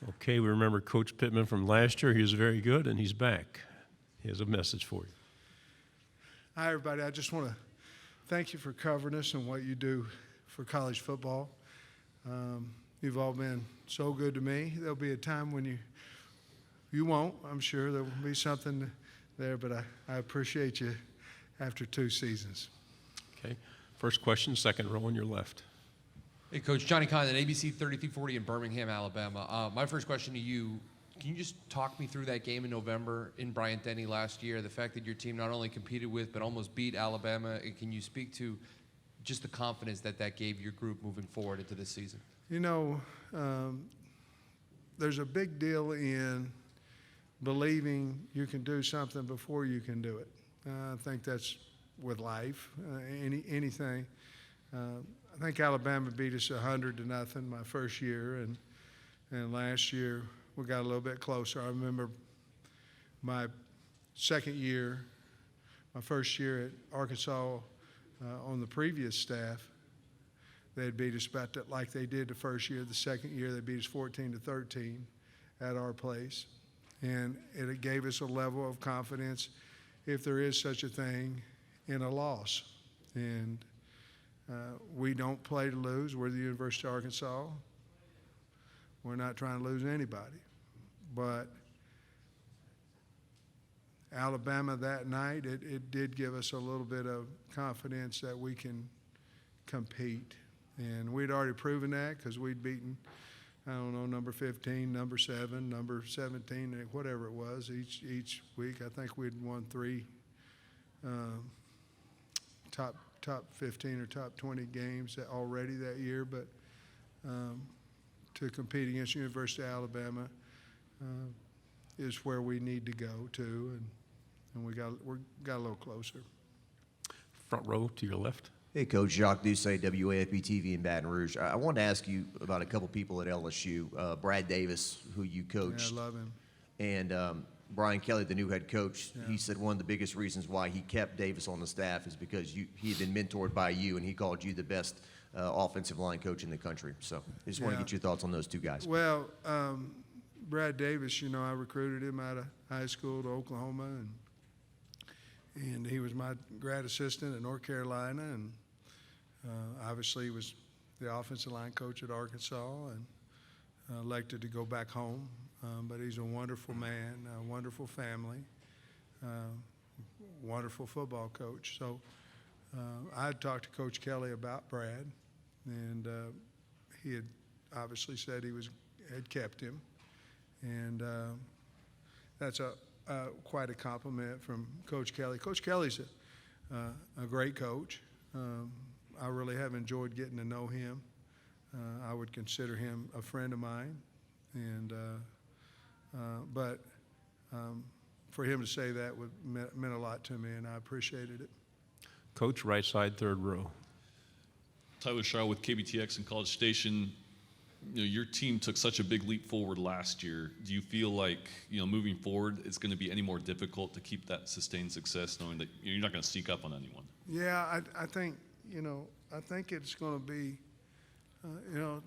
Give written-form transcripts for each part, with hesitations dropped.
Okay, we remember Coach Pittman from last year. He was very good, and he's back. He has a message for you. Hi, everybody. I just want to thank you for covering us and what you do for college football. You've all been so good to me. There'll be a time when you won't. I'm sure there will be something there, but I appreciate you after 2 seasons. Okay, first question, second row on your left. Hey, Coach. Johnny Condon, ABC 3340 in Birmingham, Alabama. My first question to you, can you just talk me through that game in November in Bryant-Denny last year, the fact that your team not only competed with but almost beat Alabama? And can you speak to just the confidence that gave your group moving forward into this season? You know, there's a big deal in believing you can do something before you can do it. I think that's with life, anything. I think Alabama beat us 100-0 my first year, and last year we got a little bit closer. I remember my second year, my first year at Arkansas on the previous staff. They had beat us about that like they did the first year. The second year they beat us 14-13 at our place, and it gave us a level of confidence, if there is such a thing, in a loss. And we don't play to lose. We're the University of Arkansas. We're not trying to lose anybody. But Alabama that night, it did give us a little bit of confidence that we can compete. And we'd already proven that because we'd beaten, I don't know, number 15, number 7, number 17, whatever it was, each week. I think we'd won 3 top 15 or top 20 games already that year. But to compete against University of Alabama is where we need to go to, and we got a little closer. Front row to your left. Hey, Coach. Jacques Doucet, WAFB-TV in Baton Rouge. I wanted to ask you about a couple people at LSU. Brad Davis, who you coached. Yeah, I love him. And Brian Kelly, the new head coach, Yeah. he said one of the biggest reasons why he kept Davis on the staff is because he had been mentored by you, and he called you the best offensive line coach in the country. So I just want to get your thoughts on those 2 guys. Well, Brad Davis, you know, I recruited him out of high school to Oklahoma, and he was my grad assistant at North Carolina, and obviously he was the offensive line coach at Arkansas, and elected to go back home. But he's a wonderful man, a wonderful family, wonderful football coach. So I had talked to Coach Kelly about Brad, and he had obviously said had kept him, and that's quite a compliment from Coach Kelly. Coach Kelly's a great coach. I really have enjoyed getting to know him. I would consider him a friend of mine, and but for him to say that meant a lot to me, and I appreciated it. Coach, right side, third row. Tyler Shaw with KBTX and College Station. You know, your team took such a big leap forward last year. Do you feel like, you know, moving forward, it's going to be any more difficult to keep that sustained success, knowing that you're not going to sneak up on anyone? Yeah, I think, you know, I think it's going to be, you know,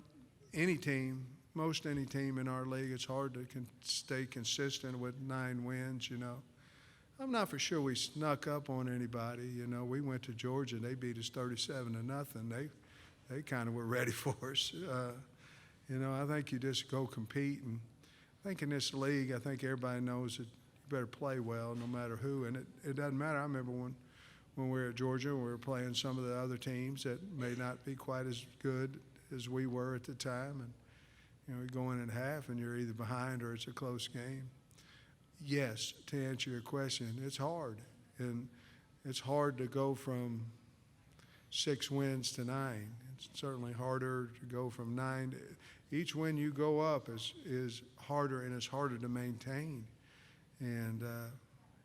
any team, most any team in our league, it's hard to stay consistent with 9 wins, you know. I'm not for sure we snuck up on anybody. You know, we went to Georgia and they beat us 37-0. They kind of were ready for us. You know, I think you just go compete, and I think in this league, I think everybody knows that you better play well no matter who, and it doesn't matter. I remember when we were at Georgia, we were playing some of the other teams that may not be quite as good as we were at the time, and you know, you go in at half and you're either behind or it's a close game. Yes, to answer your question, it's hard, and it's hard to go from 6 wins to 9. It's certainly harder to go from 9 to each win you go up is harder, and it's harder to maintain, and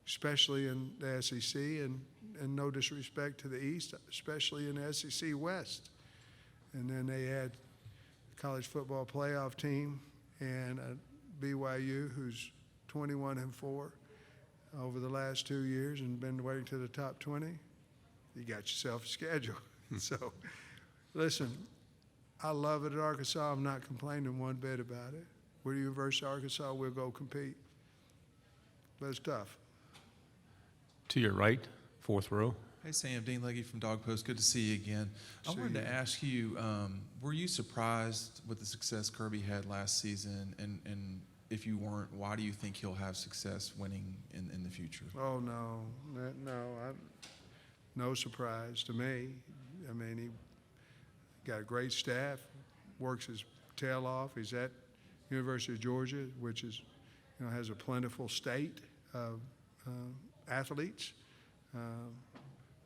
especially in the SEC, and no disrespect to the East, especially in the SEC West. And then they had a college football playoff team and a BYU who's 21-4 over the last 2 years and been waiting to the top 20. You got yourself a schedule. So, listen, I love it at Arkansas. I'm not complaining one bit about it. we're the University of Arkansas, we'll go compete. But it's tough. To your right, fourth row. Hey, Sam, Dean Legge from Dog Post. Good to see you again. I wanted to ask you, were you surprised with the success Kirby had last season? And if you weren't, why do you think he'll have success winning in the future? Oh, no, no surprise to me. I mean, he got a great staff, works his tail off. He's at University of Georgia, which is, has a plentiful state of athletes.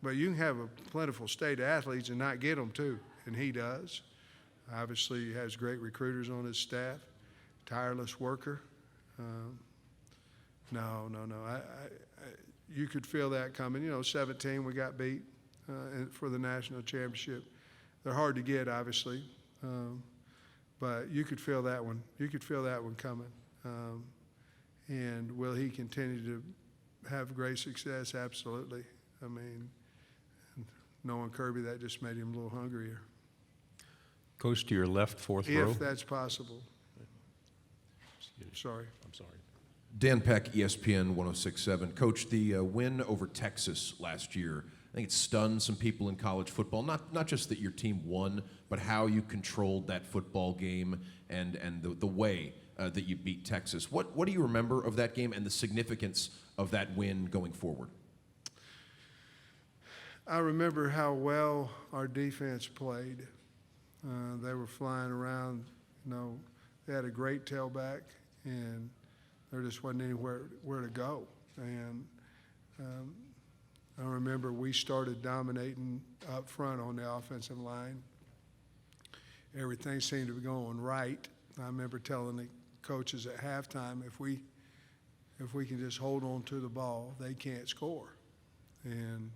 But you can have a plentiful state of athletes and not get them too, and he does. Obviously, he has great recruiters on his staff, tireless worker. No. You could feel that coming. 17, we got beat for the national championship. They're hard to get, obviously, but you could feel that one. You could feel that one coming. And will he continue to have great success? Absolutely. I mean, knowing Kirby, that just made him a little hungrier. Coach, to your left, fourth row. If that's possible. Sorry. I'm sorry. Dan Peck, ESPN 106.7. Coach, the win over Texas last year, I think it stunned some people in college football. Not just that your team won, but how you controlled that football game and the way that you beat Texas. What do you remember of that game and the significance of that win going forward? I remember how well our defense played. They were flying around. They had a great tailback, and there just wasn't anywhere to go. And I remember we started dominating up front on the offensive line. Everything seemed to be going right. I remember telling the coaches at halftime, if we can just hold on to the ball, they can't score. And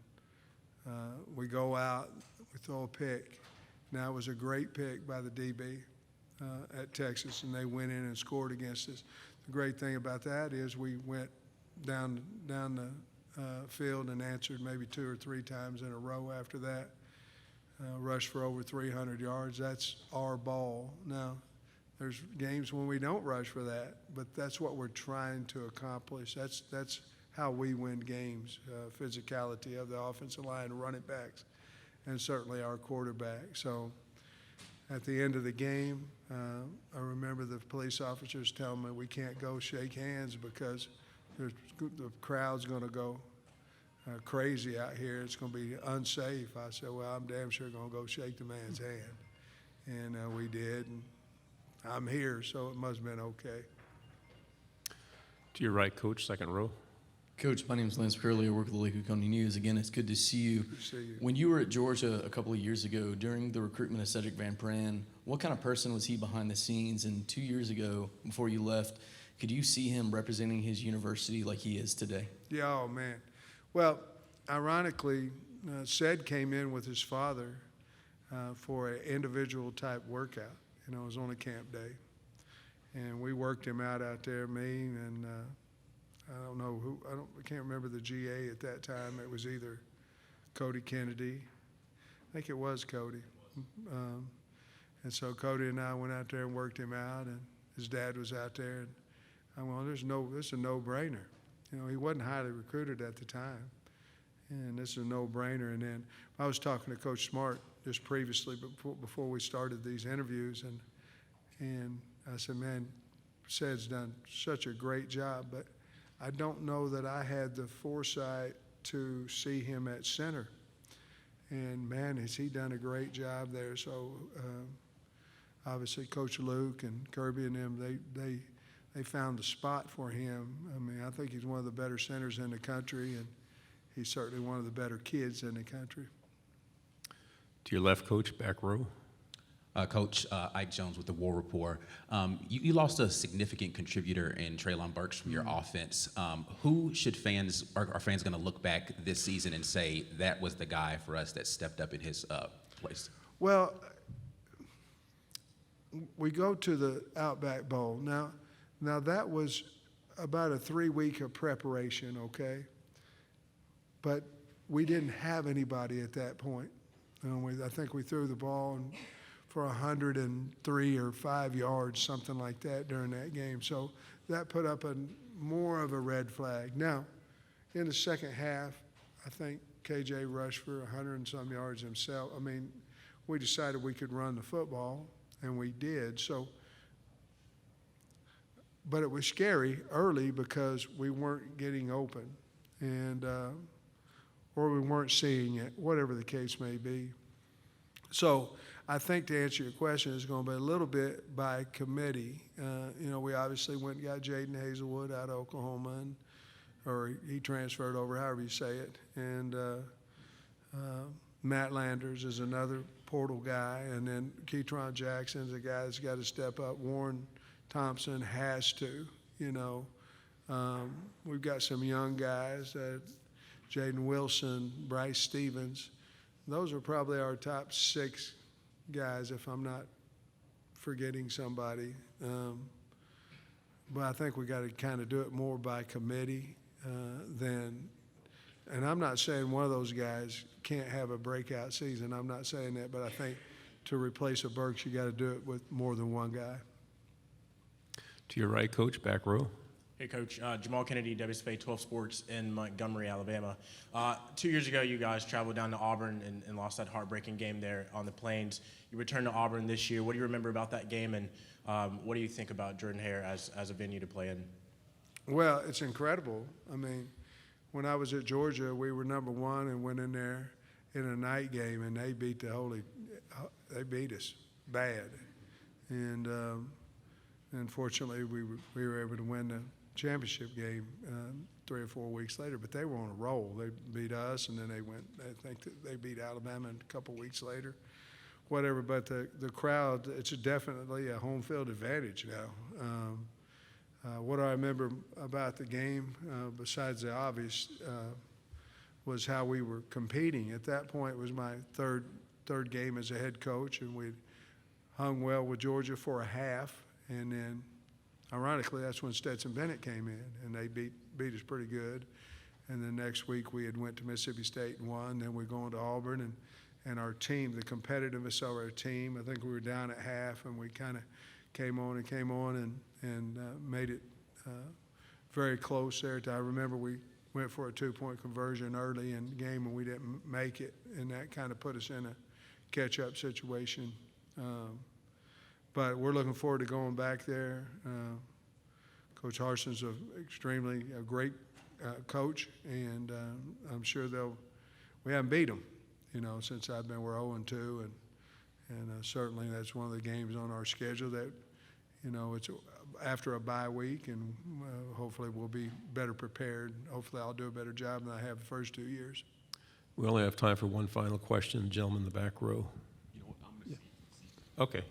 we go out, we throw a pick. Now, it was a great pick by the DB at Texas, and they went in and scored against us. The great thing about that is we went down the field and answered maybe 2 or 3 times in a row after that, rushed for over 300 yards. That's our ball. Now, there's games when we don't rush for that, but that's what we're trying to accomplish. That's how we win games, physicality of the offensive line, running backs, and certainly our quarterback. So at the end of the game, I remember the police officers telling me we can't go shake hands because the crowd's going to go crazy out here. It's going to be unsafe. I said, well, I'm damn sure going to go shake the man's hand. And we did, and I'm here, so it must have been okay. To your right, Coach, second row. Coach, my name is Lance Curley. I work at the Lake County News. Again, it's good to see you. Good to see you. When you were at Georgia a couple of years ago, during the recruitment of Cedric Van Pran, what kind of person was he behind the scenes? And 2 years ago, before you left, could you see him representing his university like he is today? Yeah, oh, man. Well, ironically, Ced came in with his father for an individual type workout. It was on a camp day. And we worked him out there, me and I don't know who, I can't remember the GA at that time. It was either Cody Kennedy. I think it was Cody. And so Cody and I went out there and worked him out, and his dad was out there. And I went, this is a no-brainer. He wasn't highly recruited at the time, and this is a no-brainer. And then I was talking to Coach Smart just previously before we started these interviews, and I said, man, Ced's done such a great job, but I don't know that I had the foresight to see him at center. And, man, has he done a great job there. So, obviously, Coach Luke and Kirby and them, they found the spot for him. I mean, I think he's one of the better centers in the country, and he's certainly one of the better kids in the country. To your left, Coach, back row. Coach, Ike Jones with the War Report. You lost a significant contributor in Traylon Burks from your offense. Who should are fans going to look back this season and say that was the guy for us that stepped up in his place? Well, we go to the Outback Bowl. Now that was about a 3-week of preparation, okay? But we didn't have anybody at that point. I think we threw the ball and for 103 or 5 yards, something like that during that game. So that put up more of a red flag. Now, in the second half, I think KJ rushed for 100 and some yards himself. I mean, we decided we could run the football, and we did. So, but it was scary early because we weren't getting open, and or we weren't seeing it, whatever the case may be. So I think to answer your question, it's going to be a little bit by committee. We obviously went and got Jaden Hazelwood out of Oklahoma, or he transferred over, however you say it. And Matt Landers is another portal guy. And then Keytron Jackson's a guy that's got to step up. Warren Thompson has to, We've got some young guys, Jaden Wilson, Bryce Stevens. Those are probably our top 6 guys, if I'm not forgetting somebody. But I think we got to kind of do it more by committee than, and I'm not saying one of those guys can't have a breakout season. I'm not saying that, but I think to replace a Burks, you got to do it with more than one guy. To your right, Coach, back row. Hey, Coach. Jamal Kennedy, WSFA 12 Sports in Montgomery, Alabama. 2 years ago, you guys traveled down to Auburn and lost that heartbreaking game there on the Plains. You returned to Auburn this year. What do you remember about that game, and what do you think about Jordan-Hare as a venue to play in? Well, it's incredible. I mean, when I was at Georgia, we were number 1 and went in there in a night game, and they beat they beat us bad. And unfortunately, we were able to win the championship game 3 or 4 weeks later, but they were on a roll. They beat us, and then I think that they beat Alabama a couple weeks later, whatever. But the crowd, it's definitely a home field advantage now. What I remember about the game, besides the obvious, was how we were competing. At that point, it was my third game as a head coach, and we'd hung well with Georgia for a half, and then ironically, that's when Stetson Bennett came in, and they beat us pretty good. And then next week we had went to Mississippi State and won. Then we're going to Auburn, and our team, the competitiveness of our team, I think we were down at half, and we kind of came on and made it very close there. I remember we went for a 2-point conversion early in the game, and we didn't make it, and that kind of put us in a catch-up situation. But we're looking forward to going back there. Coach Harson's a great coach, and I'm sure we haven't beat them, since we're 0-2, and certainly that's one of the games on our schedule that, it's after a bye week, and hopefully we'll be better prepared. Hopefully I'll do a better job than I have the first 2 years. We only have time for one final question. The gentleman in the back row. Okay.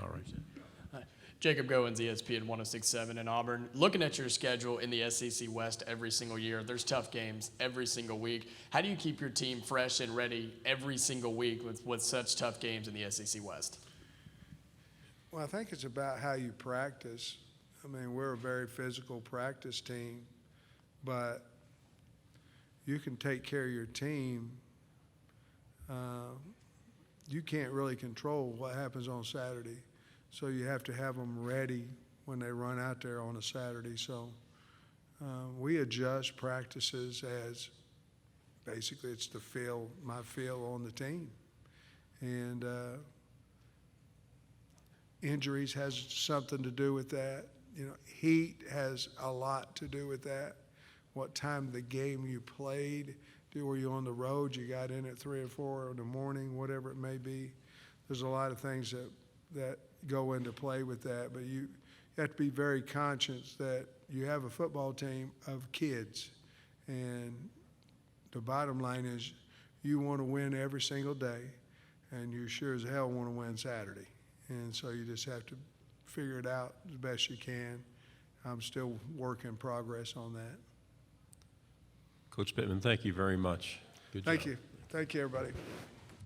All right. Jacob Goins, ESPN 106.7 in Auburn. Looking at your schedule in the SEC West every single year, there's tough games every single week. How do you keep your team fresh and ready every single week with such tough games in the SEC West? Well, I think it's about how you practice. I mean, we're a very physical practice team, but you can take care of your team. You can't really control what happens on Saturday. So you have to have them ready when they run out there on a Saturday. So we adjust practices as basically it's my feel on the team. And injuries has something to do with that. Heat has a lot to do with that. What time of the game you played. Were you on the road? You got in at 3 or 4 in the morning, whatever it may be. There's a lot of things that go into play with that, but you have to be very conscious that you have a football team of kids, and the bottom line is you want to win every single day, and you sure as hell want to win Saturday. And so you just have to figure it out as best you can. I'm still work in progress on that. Coach Pittman, thank you very much. Good job. Thank you. Thank you, everybody.